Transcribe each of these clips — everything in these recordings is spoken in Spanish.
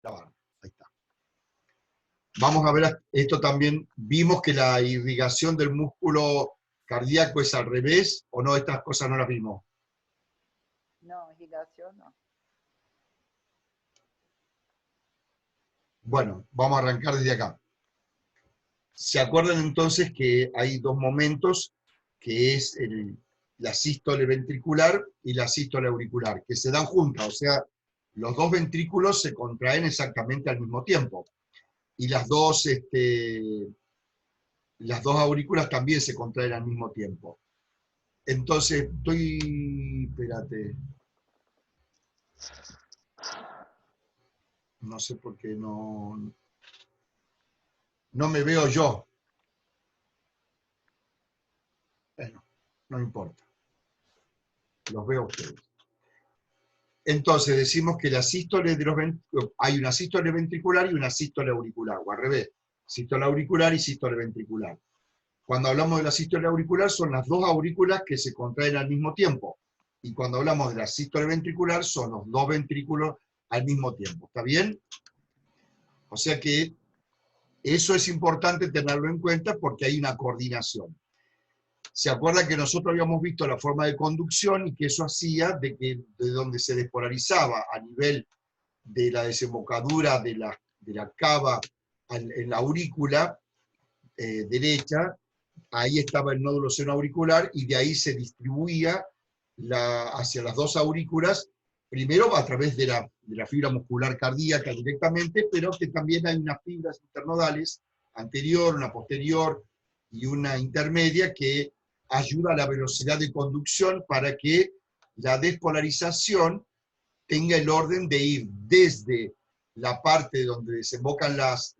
grabar. Ahí está. Vamos a ver, esto también, vimos que la irrigación del músculo cardíaco es al revés, ¿o no? Estas cosas no las vimos. No, irrigación no. Bueno, vamos a arrancar desde acá. ¿Se acuerdan entonces que hay dos momentos, que es la sístole ventricular y la sístole auricular, que se dan juntas, o sea, los dos ventrículos se contraen exactamente al mismo tiempo, y las dos aurículas también se contraen al mismo tiempo. Entonces, espérate, no sé por qué no me veo yo. Bueno, no importa, los veo a ustedes. Entonces decimos que la sístole hay una sístole ventricular y una sístole auricular, o al revés, sístole auricular y sístole ventricular. Cuando hablamos de la sístole auricular son las dos aurículas que se contraen al mismo tiempo, y cuando hablamos de la sístole ventricular son los dos ventrículos al mismo tiempo, ¿está bien? O sea que eso es importante tenerlo en cuenta porque hay una coordinación. ¿Se acuerda que nosotros habíamos visto la forma de conducción y que eso hacía de donde se despolarizaba a nivel de la desembocadura de la cava en la aurícula derecha, ahí estaba el nódulo senoauricular y de ahí se distribuía hacia las dos aurículas, primero a través de la fibra muscular cardíaca directamente, pero que también hay unas fibras internodales, anterior, una posterior y una intermedia, que ayuda a la velocidad de conducción para que la despolarización tenga el orden de ir desde la parte donde desembocan las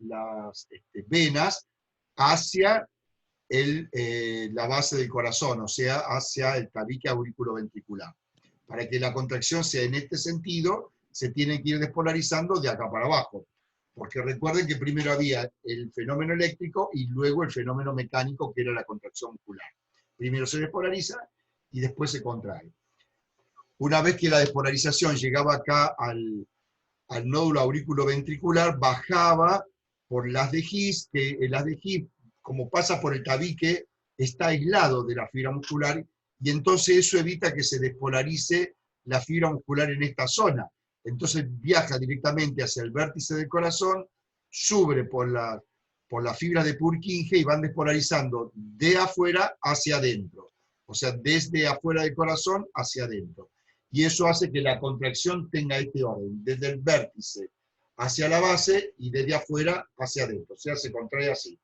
venas hacia la base del corazón, o sea, hacia el tabique auriculoventricular. Para que la contracción sea en este sentido, se tiene que ir despolarizando de acá para abajo. Porque recuerden que primero había el fenómeno eléctrico y luego el fenómeno mecánico, que era la contracción muscular. Primero se despolariza y después se contrae. Una vez que la despolarización llegaba acá al nódulo auriculoventricular, bajaba por las de His, que el haz de His, como pasa por el tabique, está aislado de la fibra muscular, y entonces eso evita que se despolarice la fibra muscular en esta zona. Entonces viaja directamente hacia el vértice del corazón, sube por las fibras de Purkinje y van despolarizando de afuera hacia adentro. O sea, desde afuera del corazón hacia adentro. Y eso hace que la contracción tenga este orden, desde el vértice hacia la base y desde afuera hacia adentro. O sea, se contrae así.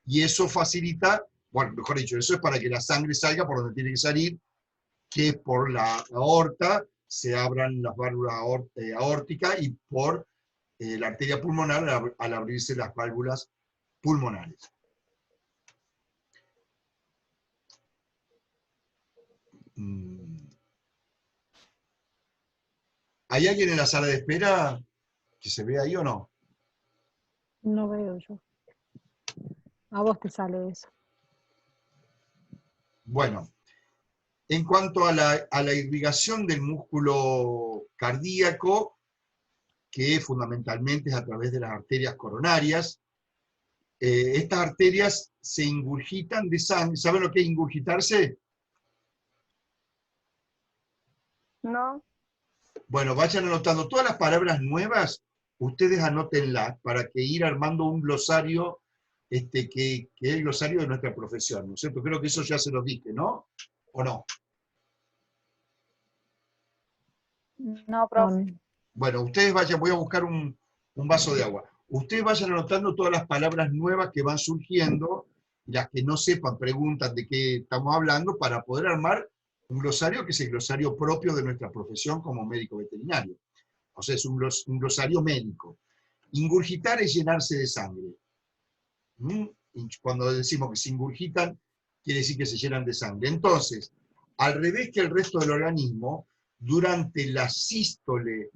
Y eso facilita, bueno, mejor dicho, eso es para que la sangre salga por donde tiene que salir, que por la aorta se abran las válvulas aórticas y por la arteria pulmonar al abrirse las válvulas pulmonares. ¿Hay alguien en la sala de espera que se ve ahí o no? No veo yo. A vos te sale eso. Bueno, en cuanto a la irrigación del músculo cardíaco, que fundamentalmente es a través de las arterias coronarias, estas arterias se ingurgitan de sangre. ¿Saben lo que es ingurgitarse? No. Bueno, vayan anotando todas las palabras nuevas, ustedes anótenlas para que ir armando un glosario, que es el glosario de nuestra profesión, ¿no es cierto? Creo que eso ya se los dije, ¿no? ¿O no? No, profe. Bueno, ustedes vayan, voy a buscar un vaso de agua. Ustedes vayan anotando todas las palabras nuevas que van surgiendo, las que no sepan, preguntan de qué estamos hablando, para poder armar un glosario que es el glosario propio de nuestra profesión como médico veterinario. O sea, es un glosario médico. Ingurgitar es llenarse de sangre. Cuando decimos que se ingurgitan, quiere decir que se llenan de sangre. Entonces, al revés que el resto del organismo, durante la sístole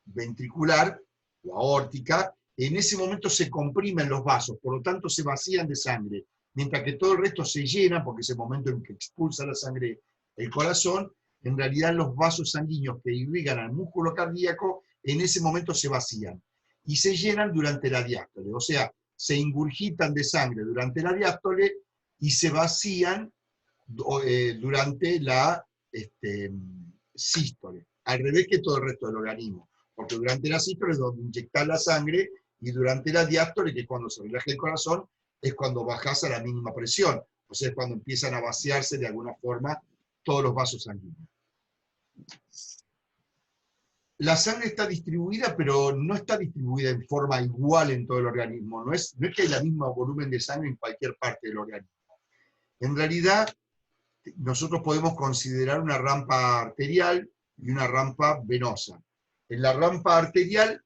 ventricular o aórtica, en ese momento se comprimen los vasos, por lo tanto se vacían de sangre, mientras que todo el resto se llena, porque es el momento en que expulsa la sangre el corazón. En realidad los vasos sanguíneos que irrigan al músculo cardíaco en ese momento se vacían y se llenan durante la diástole, o sea, se ingurgitan de sangre durante la diástole y se vacían durante la sístole, al revés que todo el resto del organismo, porque durante la sístole es donde inyectar la sangre y durante la diástole, que es cuando se relaja el corazón, es cuando bajas a la mínima presión, o sea, es cuando empiezan a vaciarse de alguna forma todos los vasos sanguíneos. La sangre está distribuida, pero no está distribuida en forma igual en todo el organismo. No es que haya el mismo volumen de sangre en cualquier parte del organismo. En realidad, nosotros podemos considerar una rampa arterial y una rampa venosa. En la rampa arterial,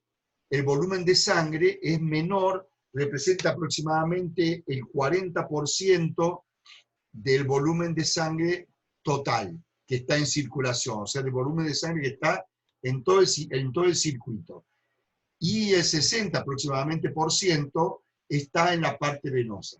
el volumen de sangre es menor, representa aproximadamente el 40% del volumen de sangre total que está en circulación, o sea, el volumen de sangre que está en todo el circuito. Y el 60 aproximadamente por ciento está en la parte venosa,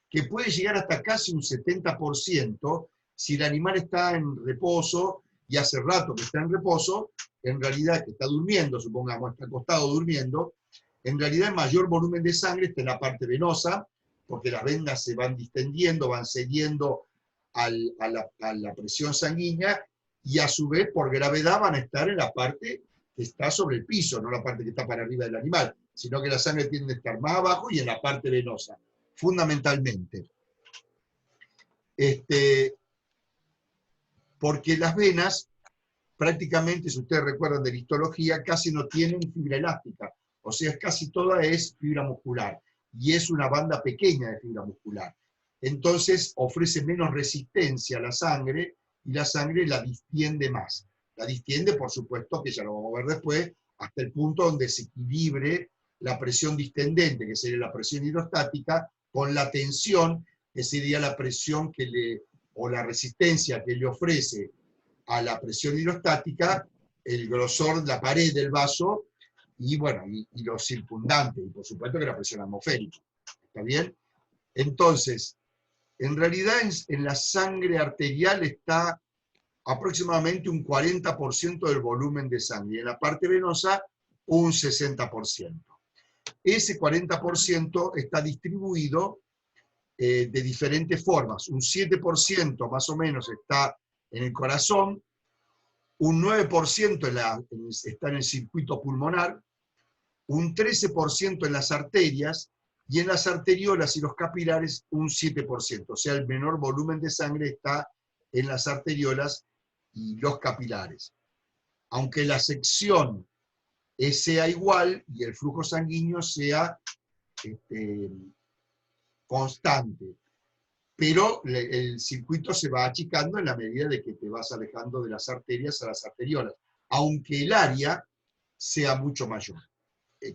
que puede llegar hasta casi un 70% si el animal está en reposo, y hace rato que está en reposo, en realidad que está durmiendo, supongamos, está acostado durmiendo, en realidad el mayor volumen de sangre está en la parte venosa, porque las vendas se van distendiendo, van cediendo a la presión sanguínea, y a su vez, por gravedad, van a estar en la parte que está sobre el piso, no la parte que está para arriba del animal, sino que la sangre tiende a estar más abajo y en la parte venosa, fundamentalmente. Porque las venas, prácticamente, si ustedes recuerdan de la histología, casi no tienen fibra elástica, o sea, casi toda es fibra muscular, y es una banda pequeña de fibra muscular. Entonces ofrece menos resistencia a la sangre, y la sangre la distiende más. La distiende, por supuesto, que ya lo vamos a ver después, hasta el punto donde se equilibre la presión distendente, que sería la presión hidrostática, con la tensión, que sería la presión o la resistencia que le ofrece a la presión hidrostática el grosor de la pared del vaso y, bueno, y los circundantes, y por supuesto que la presión atmosférica. ¿Está bien? Entonces, en realidad en la sangre arterial está aproximadamente un 40% del volumen de sangre, y en la parte venosa un 60%. Ese 40% está distribuido de diferentes formas. Un 7% más o menos está en el corazón, un 9% está en el circuito pulmonar, un 13% en las arterias, y en las arteriolas y los capilares un 7%. O sea, el menor volumen de sangre está en las arteriolas y los capilares. Aunque la sección sea igual y el flujo sanguíneo sea constante, pero el circuito se va achicando en la medida de que te vas alejando de las arterias a las arteriolas, aunque el área sea mucho mayor,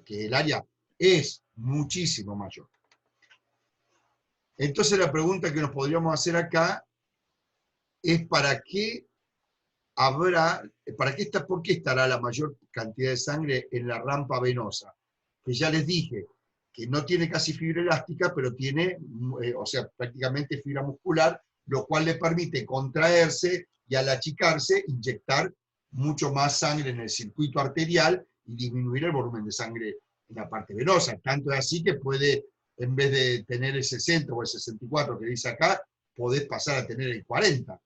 que el área es muchísimo mayor. Entonces la pregunta que nos podríamos hacer acá es ¿por qué estará la mayor cantidad de sangre en la rampa venosa? Que ya les dije, que no tiene casi fibra elástica, pero tiene, o sea, prácticamente fibra muscular, lo cual le permite contraerse y al achicarse, inyectar mucho más sangre en el circuito arterial y disminuir el volumen de sangre en la parte venosa. Tanto es así que puede, en vez de tener el 60 o el 64 que dice acá, podés pasar a tener el 40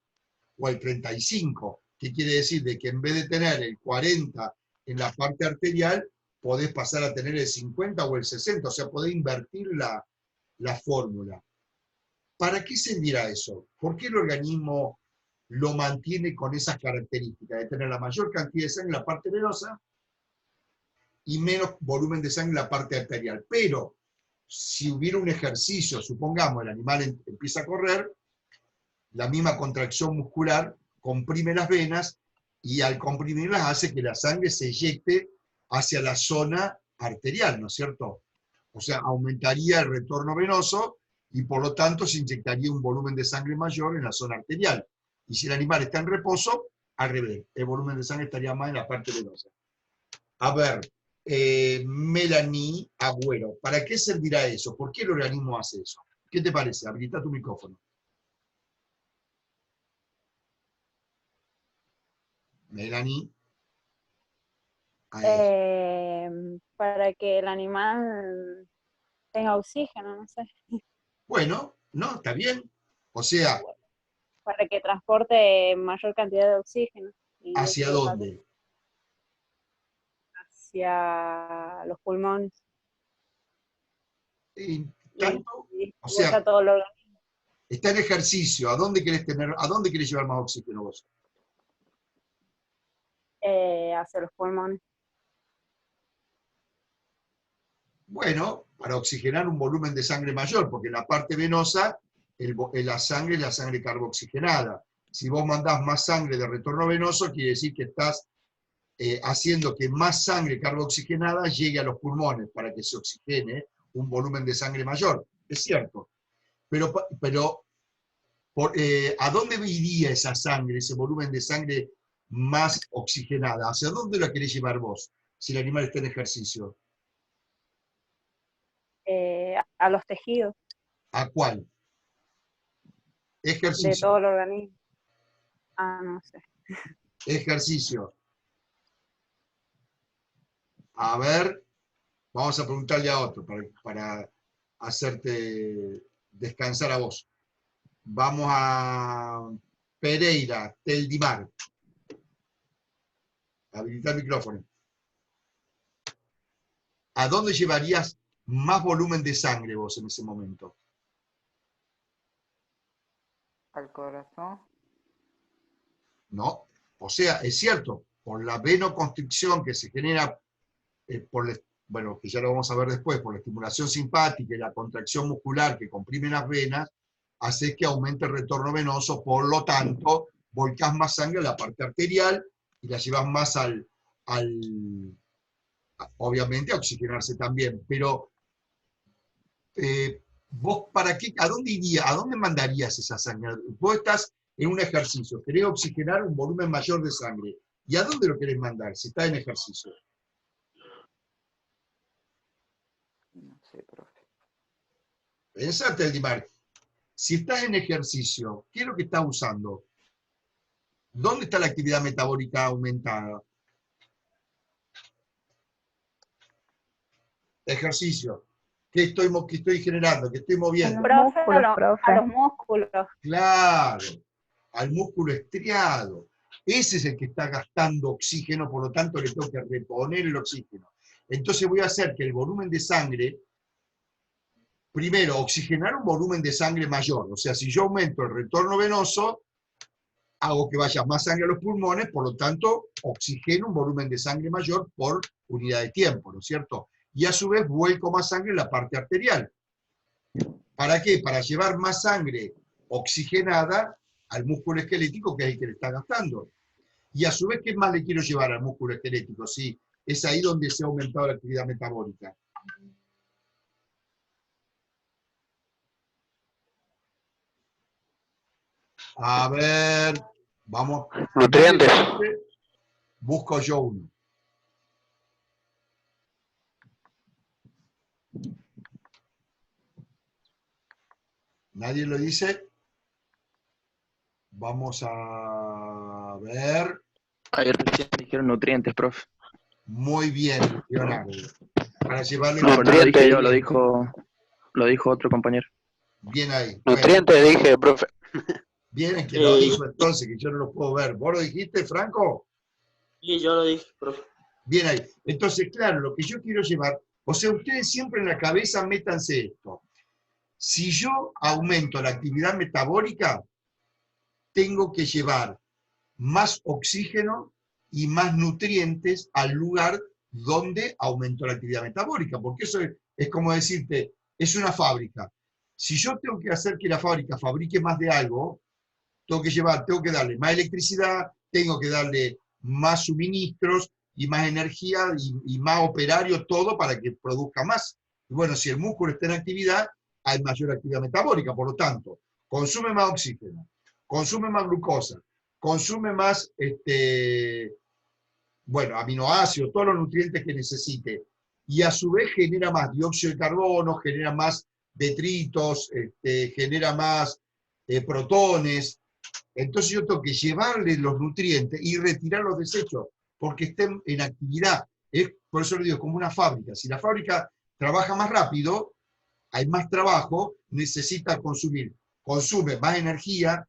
o el 35. ¿Qué quiere decir? De que en vez de tener el 40 en la parte arterial, podés pasar a tener el 50 o el 60, o sea, podés invertir la fórmula. ¿Para qué servirá eso? ¿Por qué el organismo lo mantiene con esas características, de tener la mayor cantidad de sangre en la parte venosa y menos volumen de sangre en la parte arterial? Pero, si hubiera un ejercicio, supongamos, el animal empieza a correr, la misma contracción muscular comprime las venas, y al comprimirlas hace que la sangre se eyecte hacia la zona arterial, ¿no es cierto? O sea, aumentaría el retorno venoso y por lo tanto se inyectaría un volumen de sangre mayor en la zona arterial. Y si el animal está en reposo, al revés, el volumen de sangre estaría más en la parte venosa. A ver, Melanie Agüero, ¿para qué servirá eso? ¿Por qué el organismo hace eso? ¿Qué te parece? Habilita tu micrófono. Melanie a eso. Para que el animal tenga oxígeno, no sé. Bueno, no, está bien. O sea, Para que transporte mayor cantidad de oxígeno y ¿hacia dióxido de carbono dónde? hacia los pulmones Y y tanto, o distribuye sea, a todo el organismo. está en ejercicio. ¿A dónde querés llevar más oxígeno vos? Hacia los pulmones. Bueno, para oxigenar un volumen de sangre mayor, porque en la parte venosa la sangre es la sangre carbooxigenada. Si vos mandás más sangre de retorno venoso, quiere decir que estás haciendo que más sangre carbooxigenada llegue a los pulmones para que se oxigene un volumen de sangre mayor. Es cierto. Pero ¿a dónde iría esa sangre, ese volumen de sangre más oxigenada? ¿Hacia dónde la querés llevar vos, si el animal está en ejercicio? A los tejidos ¿A cuál? de Ejercicio. todo el organismo. No sé. Ejercicio. A ver, vamos a preguntarle a otro para hacerte descansar a vos. Vamos a Pereira, Teldimar. Habilitar el micrófono. ¿A dónde llevarías más volumen de sangre vos en ese momento? Al corazón. ¿No? O sea, es cierto, por la venoconstricción que se genera, bueno, que ya lo vamos a ver después, por la estimulación simpática y la contracción muscular que comprime las venas, hace que aumente el retorno venoso, por lo tanto, volcás más sangre a la parte arterial y la llevas más obviamente a oxigenarse también, pero vos para qué, ¿a dónde irías, a dónde mandarías esa sangre? Vos estás en un ejercicio, querés oxigenar un volumen mayor de sangre, ¿y a dónde lo querés mandar si estás en ejercicio? No sé, profe. Pensate, Eldimar, si estás en ejercicio, ¿qué es lo que estás usando? ¿Dónde está la actividad metabólica aumentada? Ejercicio. ¿Qué estoy generando? ¿Qué estoy moviendo? Profe, a los músculos. Claro, al músculo estriado. Ese es el que está gastando oxígeno, por lo tanto le tengo que reponer el oxígeno. Entonces voy a hacer que el volumen de sangre, primero, oxigenar un volumen de sangre mayor. O sea, si yo aumento el retorno venoso, hago que vaya más sangre a los pulmones, por lo tanto, oxigeno un volumen de sangre mayor por unidad de tiempo, ¿no es cierto? Y a su vez vuelco más sangre en la parte arterial. ¿Para qué? Para llevar más sangre oxigenada al músculo esquelético, que es el que le está gastando. Y a su vez, ¿qué más le quiero llevar al músculo esquelético? Sí, es ahí donde se ha aumentado la actividad metabólica. A ver, vamos. Nutrientes. Busco yo uno. ¿Nadie lo dice? Vamos a ver. Ahí recién dijeron nutrientes, profe. Muy bien, Leonardo. Para llevarle No, no lo dije yo, bien. lo dijo otro compañero. Bien ahí. Nutrientes, bueno. Dije, profe. Bien, que lo dijo entonces, que yo no lo puedo ver. ¿Vos lo dijiste, Franco? Sí, yo lo dije, profe. Bien ahí. Entonces, claro, lo que yo quiero llevar, o sea, ustedes siempre en la cabeza métanse esto. Si yo aumento la actividad metabólica, tengo que llevar más oxígeno y más nutrientes al lugar donde aumento la actividad metabólica, porque eso es como decirte, es una fábrica. Si yo tengo que hacer que la fábrica fabrique más de algo, tengo que darle más electricidad, tengo que darle más suministros y más energía y más operario, todo para que produzca más. Y bueno, si el músculo está en actividad, hay mayor actividad metabólica, por lo tanto, consume más oxígeno, consume más glucosa, consume más, bueno, aminoácidos, todos los nutrientes que necesite, y a su vez genera más dióxido de carbono, genera más detritos, genera más protones. Entonces yo tengo que llevarle los nutrientes y retirar los desechos, porque estén en actividad. por eso le digo, como una fábrica. Si la fábrica trabaja más rápido, hay más trabajo, necesita consume más energía,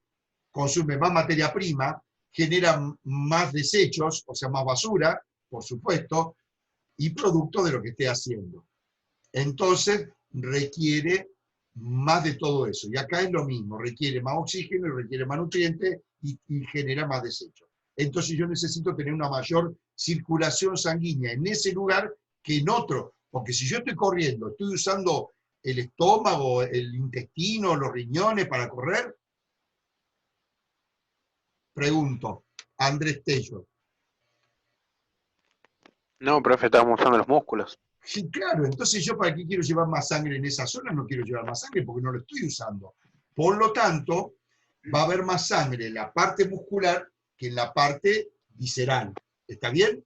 consume más materia prima, genera más desechos, o sea, más basura, por supuesto, y producto de lo que esté haciendo. Entonces, requiere más de todo eso. Y acá es lo mismo, requiere más oxígeno, requiere más nutrientes y genera más desechos. Entonces yo necesito tener una mayor circulación sanguínea en ese lugar que en otro. Porque si yo estoy corriendo, estoy usando el estómago, el intestino, los riñones para correr, pregunto, Andrés Tello. No, profe, estábamos usando los músculos. Sí, claro, entonces yo para qué quiero llevar más sangre en esa zona, no quiero llevar más sangre porque no lo estoy usando. Por lo tanto, va a haber más sangre en la parte muscular que en la parte visceral. ¿Está bien?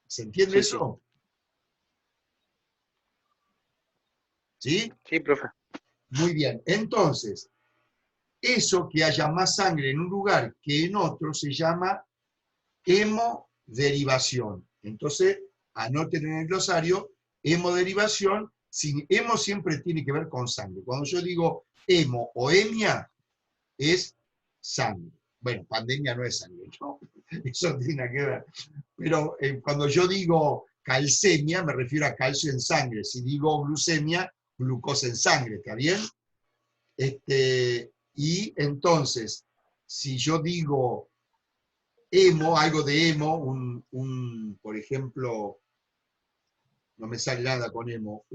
¿Se entiende Sí, eso? ¿Sí? Sí, profe. Muy bien. Entonces, eso que haya más sangre en un lugar que en otro se llama hemoderivación. Entonces, anoten en el glosario, hemoderivación, hemo siempre tiene que ver con sangre. Cuando yo digo hemo o hemia, es sangre. Bueno, pandemia no es sangre, ¿no? Eso tiene nada que ver. Pero cuando yo digo calcemia, me refiero a calcio en sangre. Si digo glucemia, glucosa en sangre, ¿está bien? Y entonces, si yo digo hemo, algo de hemo, por ejemplo, no me sale nada con hemo,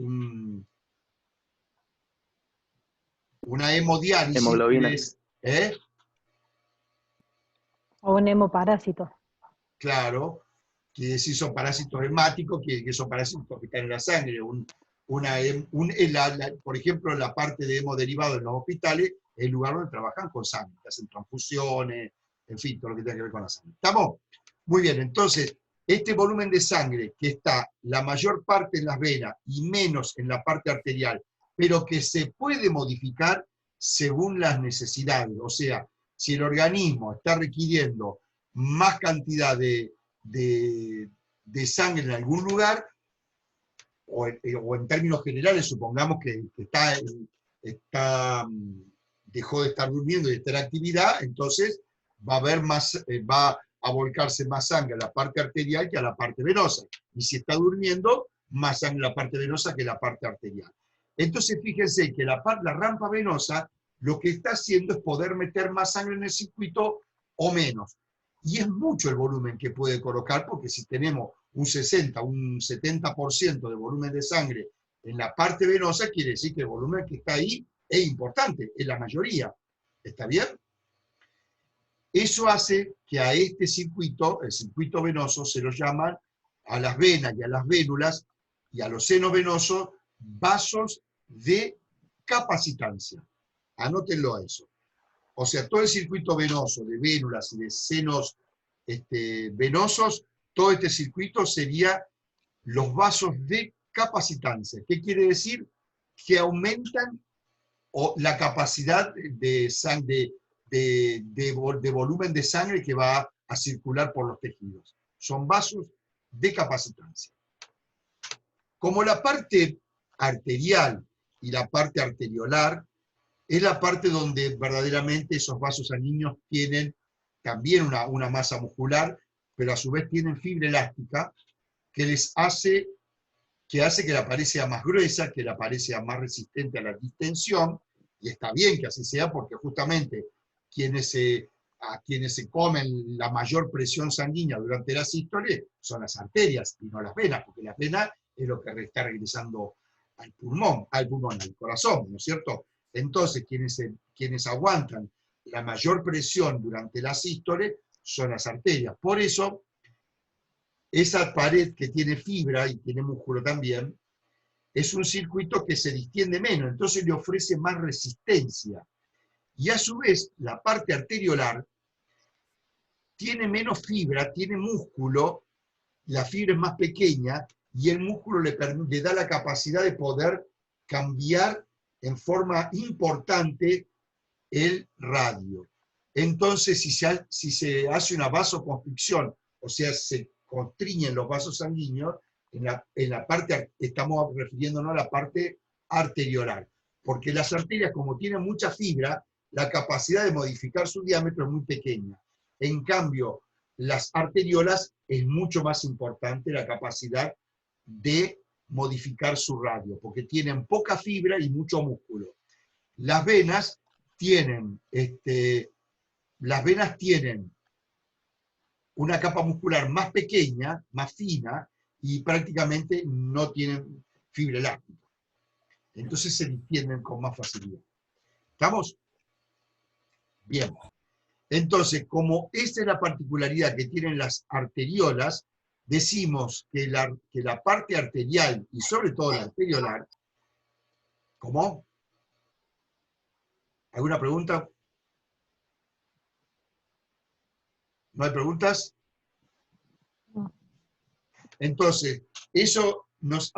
una hemodiálisis Hemoglobina. es, O un hemoparásito. claro, que si son parásitos hemáticos, que son parásitos que están en la sangre. Por ejemplo, la parte de hemoderivado en los hospitales es el lugar donde trabajan con sangre, que hacen transfusiones, en fin, todo lo que tenga que ver con la sangre. ¿Estamos? Muy bien, entonces, este volumen de sangre que está la mayor parte en las venas y menos en la parte arterial, pero que se puede modificar según las necesidades. O sea, si el organismo está requiriendo más cantidad de sangre en algún lugar, o en términos generales, supongamos que dejó de estar durmiendo y de estar en actividad, entonces va a volcarse más sangre a la parte arterial que a la parte venosa. Y si está durmiendo, más sangre a la parte venosa que a la parte arterial. Entonces fíjense que la rampa venosa lo que está haciendo es poder meter más sangre en el circuito o menos. Y es mucho el volumen que puede colocar, porque si tenemos un 60, un 70% de volumen de sangre en la parte venosa, quiere decir que el volumen que está ahí es importante, es la mayoría. ¿Está bien? Eso hace que a este circuito, el circuito venoso, se lo llaman a las venas y a las vénulas y a los senos venosos vasos de capacitancia. Anótenlo a eso. O sea, todo el circuito venoso de vénulas y de senos venosos, todo este circuito sería los vasos de capacitancia. ¿Qué quiere decir? Que aumentan la capacidad de volumen de sangre que va a circular por los tejidos. Son vasos de capacitancia. Como la parte arterial y la parte arteriolar es la parte donde verdaderamente esos vasos sanguíneos tienen también una masa muscular, pero a su vez tienen fibra elástica que hace que la pared sea más gruesa, que la pared sea más resistente a la distensión, y está bien que así sea porque justamente a quienes se comen la mayor presión sanguínea durante la sístole son las arterias y no las venas, porque las venas es lo que está regresando al corazón, ¿no es cierto? Entonces, quienes aguantan la mayor presión durante la sístole son las arterias. Por eso, esa pared que tiene fibra y tiene músculo también, es un circuito que se distiende menos, entonces le ofrece más resistencia. Y a su vez, la parte arteriolar tiene menos fibra, tiene músculo, la fibra es más pequeña, y el músculo le da la capacidad de poder cambiar en forma importante el radio. Entonces, si se hace una vasoconstricción, o sea, se constriñen los vasos sanguíneos, en la parte, estamos refiriéndonos a la parte arteriolar, porque las arterias, como tienen mucha fibra, la capacidad de modificar su diámetro es muy pequeña. En cambio, las arteriolas es mucho más importante la capacidad de modificar su radio, porque tienen poca fibra y mucho músculo. Las venas tienen, una capa muscular más pequeña, más fina, y prácticamente no tienen fibra elástica. Entonces se distienden con más facilidad. ¿Estamos? Bien. Entonces, como esta es la particularidad que tienen las arteriolas, decimos que la parte arterial, y sobre todo la arteriolar, ¿cómo? ¿Alguna pregunta? ¿No hay preguntas? No. Entonces, eso nos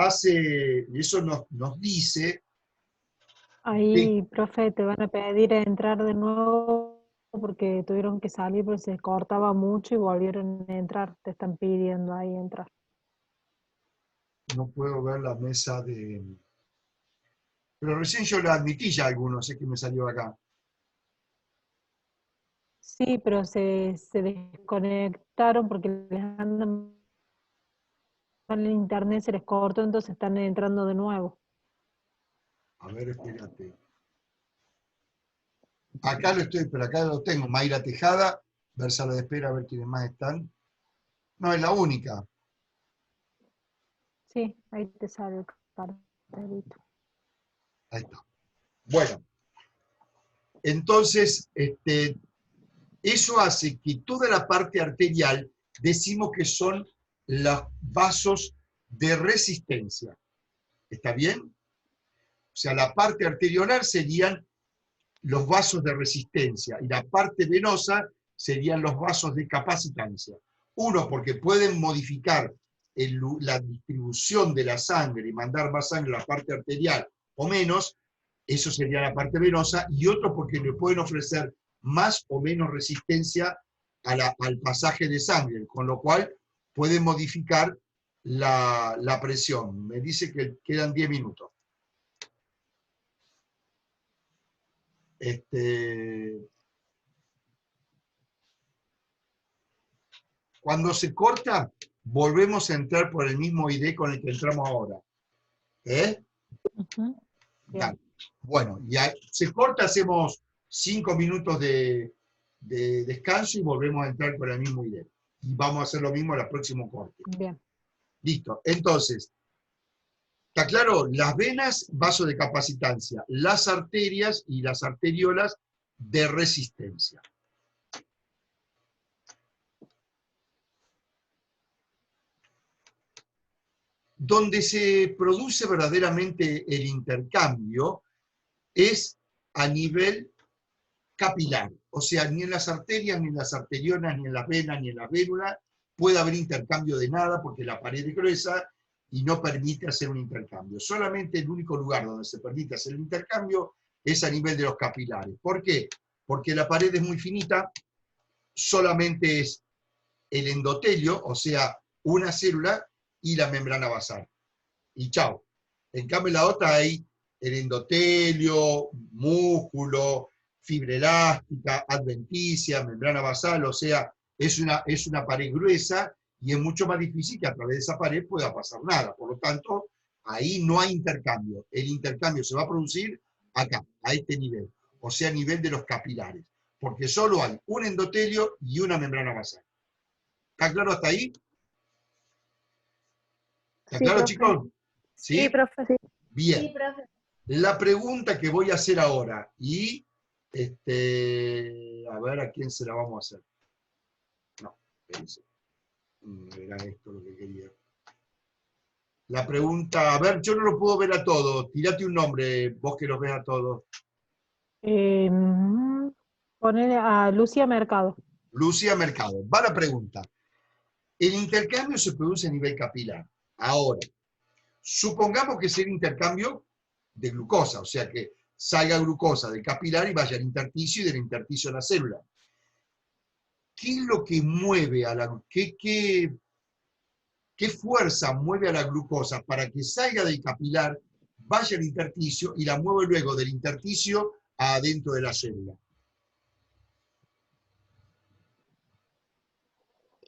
dice... Ahí, profe, te van a pedir entrar de nuevo porque tuvieron que salir, pero se cortaba mucho y volvieron a entrar. Te están pidiendo ahí entrar. No puedo ver la mesa de... Pero recién yo la admití ya a algunos, es que me salió acá. Sí, pero se desconectaron porque les andan mal en internet, se les cortó, entonces están entrando de nuevo. A ver, espérate. Acá lo estoy, pero acá lo tengo. Mayra Tejada, ver sala de espera, a ver quiénes más están. No, es la única. Sí, ahí te sale el cartelito. Ahí está. Bueno, entonces, eso hace que toda la parte arterial, decimos que son los vasos de resistencia. ¿Está bien? O sea, la parte arteriolar serían los vasos de resistencia y la parte venosa serían los vasos de capacitancia. Uno, porque pueden modificar la distribución de la sangre y mandar más sangre a la parte arterial o menos, eso sería la parte venosa, y otro porque le pueden ofrecer más o menos resistencia al pasaje de sangre, con lo cual pueden modificar la presión. Me dice que quedan 10 minutos. Cuando se corta, volvemos a entrar por el mismo ID con el que entramos ahora. ¿Eh? Ujú. Dale. Bueno, ya se corta, hacemos 5 minutos de descanso y volvemos a entrar con el mismo ID. Y vamos a hacer lo mismo en el próximo corte. Bien. Listo. Entonces, ¿está claro? Las venas, vaso de capacitancia. Las arterias y las arteriolas de resistencia. Donde se produce verdaderamente el intercambio es a nivel capilar. O sea, ni en las arterias, ni en las arteriolas, ni en las venas, ni en las vénulas puede haber intercambio de nada porque la pared es gruesa y no permite hacer un intercambio. Solamente el único lugar donde se permite hacer el intercambio es a nivel de los capilares. ¿Por qué? Porque la pared es muy finita, solamente es el endotelio, o sea, una célula y la membrana basal. Y chao. En cambio, en la otra hay el endotelio, músculo, fibra elástica, adventicia, membrana basal, o sea, es una pared gruesa y es mucho más difícil que a través de esa pared pueda pasar nada. Por lo tanto, ahí no hay intercambio. El intercambio se va a producir acá, a este nivel, o sea, a nivel de los capilares, porque solo hay un endotelio y una membrana basal. ¿Está claro hasta ahí? ¿Está Sí, claro, profe. chicos? Sí, profe. Sí. Bien. Sí, profe. La pregunta que voy a hacer ahora, y a ver a quién se la vamos a hacer. No, espérense. No era esto lo que quería. La pregunta, a ver, yo no lo puedo ver a todos. Tirate un nombre, vos que los ves a todos. Ponele a Lucia Mercado. Lucía Mercado. Va la pregunta. El intercambio se produce a nivel capilar. Ahora, supongamos que es el intercambio de glucosa, o sea que salga glucosa del capilar y vaya al intersticio y del intersticio a la célula. ¿Qué es lo que mueve a la... ¿Qué fuerza mueve a la glucosa para que salga del capilar, vaya al intersticio y la mueve luego del intersticio adentro de la célula?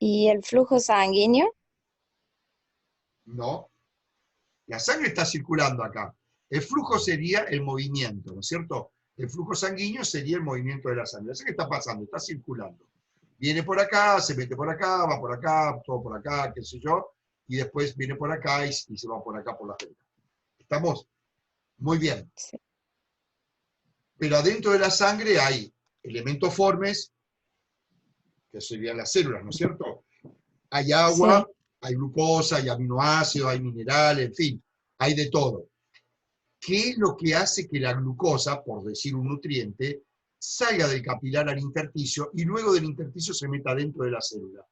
¿Y el flujo sanguíneo? No. La sangre está circulando acá. El flujo sería el movimiento, ¿no es cierto? El flujo sanguíneo sería el movimiento de la sangre. La sangre está pasando, está circulando. Viene por acá, se mete por acá, va por acá, todo por acá, qué sé yo, y después viene por acá y se va por acá por la venas. ¿Estamos? Muy bien. Sí. Pero adentro de la sangre hay elementos formes, que serían las células, ¿no es cierto? Hay agua, Sí. hay glucosa, hay aminoácidos, hay minerales, en fin, hay de todo. ¿Qué es lo que hace que la glucosa, por decir un nutriente, salga del capilar al intersticio y luego del intersticio se meta dentro de la célula?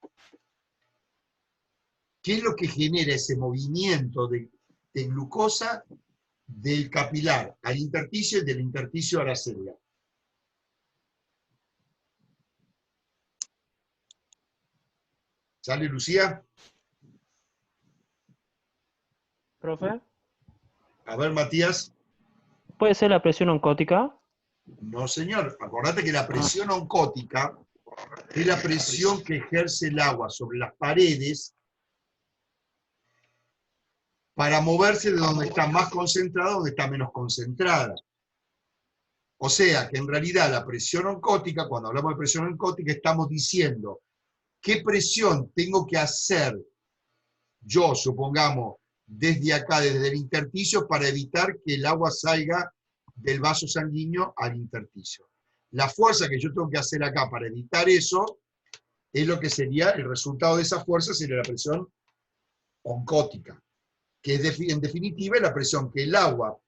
¿Qué es lo que genera ese movimiento de glucosa del capilar al intersticio y del intersticio a la célula? ¿Sale, Lucía? ¿Profe? A ver, Matías. ¿Puede ser la presión oncótica? No, señor. Acordate que la presión oncótica es la presión que ejerce el agua sobre las paredes para moverse de donde está más concentrada a donde está menos concentrada. O sea, que en realidad la presión oncótica, cuando hablamos de presión oncótica, estamos diciendo qué presión tengo que hacer yo, supongamos, desde acá, desde el intersticio, para evitar que el agua salga del vaso sanguíneo al intersticio. La fuerza que yo tengo que hacer acá para evitar eso, es lo que sería, el resultado de esa fuerza sería la presión oncótica, que es en definitiva la presión que el agua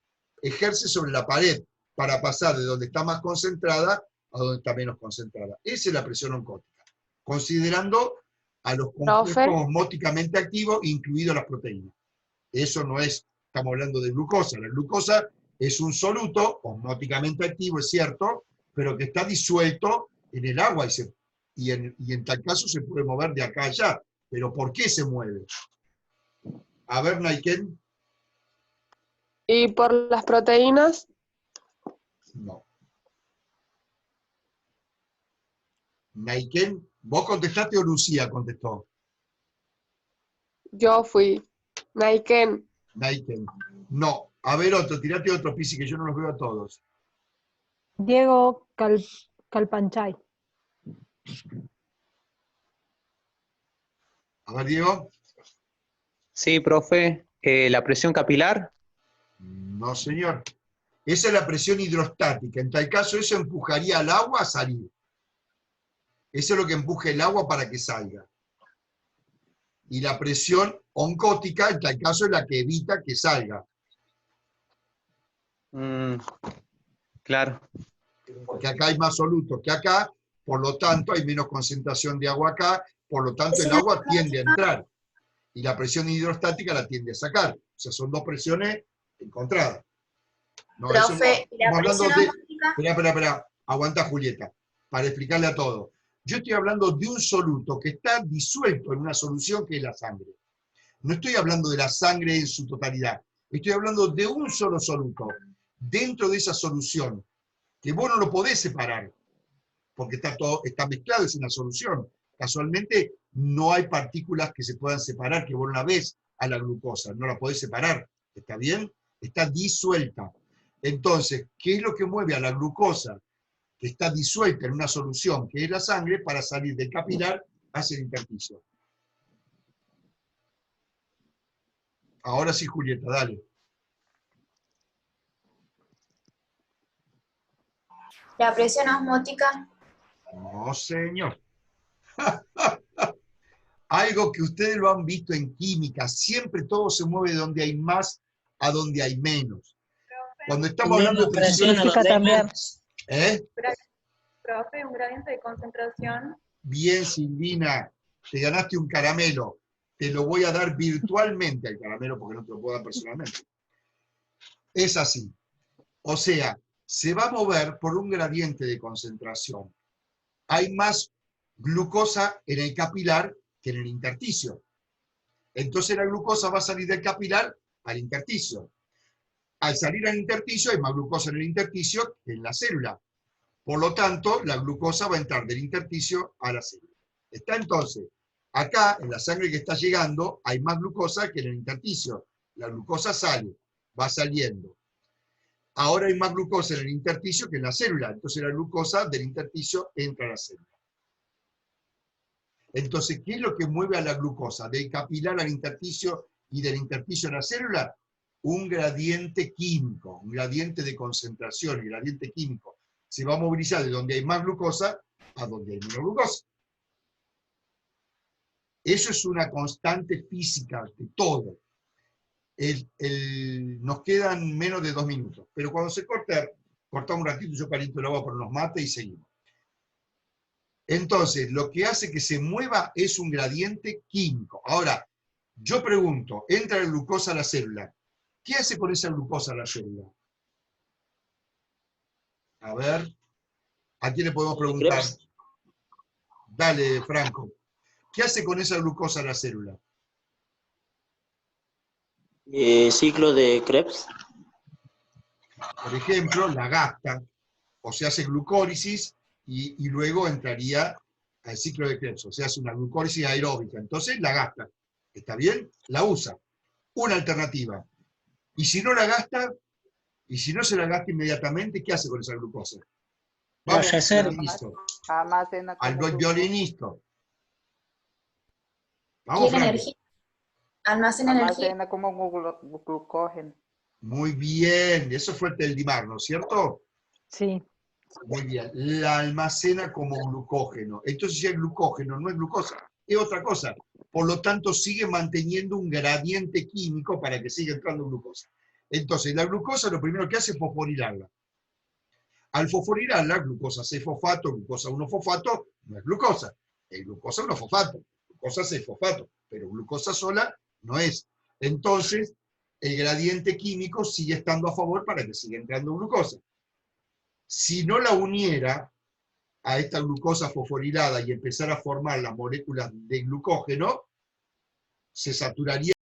ejerce sobre la pared para pasar de donde está más concentrada a donde está menos concentrada. Esa es la presión oncótica, considerando a los compuestos Profe. osmóticamente activos, incluidas las proteínas. Eso no es, estamos hablando de glucosa. La glucosa es un soluto osmóticamente activo, es cierto, pero que está disuelto en el agua y en tal caso se puede mover de acá a allá. ¿Pero por qué se mueve? A ver, Naiken. ¿Y por las proteínas? No. Naiken, ¿vos contestaste o Lucía contestó? Yo fui. Naiken. Naiken. No. A ver otro, tirate otro, Pisi, que yo no los veo a todos. Diego Calpanchay. A ver, Diego. Sí, profe. ¿La presión capilar? No, señor. Esa es la presión hidrostática. En tal caso, eso empujaría al agua a salir. Eso es lo que empuja el agua para que salga. Y la presión oncótica, en tal caso, es la que evita que salga. Claro. Porque acá hay más solutos que acá, por lo tanto hay menos concentración de agua acá, por lo tanto el agua tiende a entrar. Y la presión hidrostática la tiende a sacar. O sea, son dos presiones encontradas. No, Profe, ¿y la presión osmótica? Espera. Aguanta, Julieta, para explicarle a todos. Yo estoy hablando de un soluto que está disuelto en una solución que es la sangre. No estoy hablando de la sangre en su totalidad. Estoy hablando de un solo soluto. Dentro de esa solución, que vos no lo podés separar, porque está mezclado, es una solución. Casualmente, no hay partículas que se puedan separar, que vos no la ves a la glucosa, no la podés separar. ¿Está bien? Está disuelta. Entonces, ¿qué es lo que mueve a la glucosa que está disuelta en una solución, que es la sangre, para salir del capilar hacia el intersticio? Ahora sí, Julieta, dale. La presión osmótica. No, señor. Algo que ustedes lo han visto en química, siempre todo se mueve de donde hay más a donde hay menos. Cuando estamos hablando de presión... Física también. ¿Eh? Profe, un gradiente de concentración. Bien, Silvina, te ganaste un caramelo. Te lo voy a dar virtualmente al caramelo porque no te lo puedo dar personalmente. Es así. O sea, se va a mover por un gradiente de concentración. Hay más glucosa en el capilar que en el intersticio. Entonces la glucosa va a salir del capilar al intersticio. Al salir al intersticio hay más glucosa en el intersticio que en la célula. Por lo tanto, la glucosa va a entrar del intersticio a la célula. Está entonces, acá en la sangre que está llegando hay más glucosa que en el intersticio. La glucosa sale, va saliendo. Ahora hay más glucosa en el intersticio que en la célula. Entonces la glucosa del intersticio entra a la célula. Entonces, ¿qué es lo que mueve a la glucosa? Del capilar al intersticio y del intersticio a la célula, un gradiente químico, un gradiente de concentración, un gradiente químico. Se va a movilizar de donde hay más glucosa a donde hay menos glucosa. Eso es una constante física de todo. Nos quedan menos de 2 minutos, pero cuando se corta, cortamos un ratito, yo caliento el agua por unos mates y seguimos. Entonces, lo que hace que se mueva es un gradiente químico. Ahora, yo pregunto, entra la glucosa a la célula. ¿Qué hace con esa glucosa a la célula? A ver, ¿a quién le podemos preguntar? Dale, Franco. ¿Qué hace con esa glucosa a la célula? Ciclo de Krebs. Por ejemplo, la gasta, o se hace glucólisis, y luego entraría al ciclo de Krebs, o sea, hace una glucólisis aeróbica. Entonces la gasta. ¿Está bien? La usa. Una alternativa. Y si no la gasta, y si no se la gasta inmediatamente, ¿qué hace con esa glucosa? Vamos al violinista. Al violinista. Vamos, Tiene Franco. energía. Almacena energía. como glucógeno. Muy bien, eso fue el Teldimar, ¿no es cierto? Sí. Muy bien, la almacena como glucógeno. Entonces si el glucógeno no es glucosa, es otra cosa. Por lo tanto, sigue manteniendo un gradiente químico para que siga entrando glucosa. Entonces, la glucosa lo primero que hace es fosforilarla. Al fosforilarla, glucosa 6-fosfato, glucosa 1-fosfato, no es glucosa. Es glucosa 1-fosfato, glucosa 6-fosfato, pero glucosa sola no es. Entonces, el gradiente químico sigue estando a favor para que siga entrando glucosa. Si no la uniera a esta glucosa fosforilada y empezara a formar las moléculas de glucógeno, se saturaría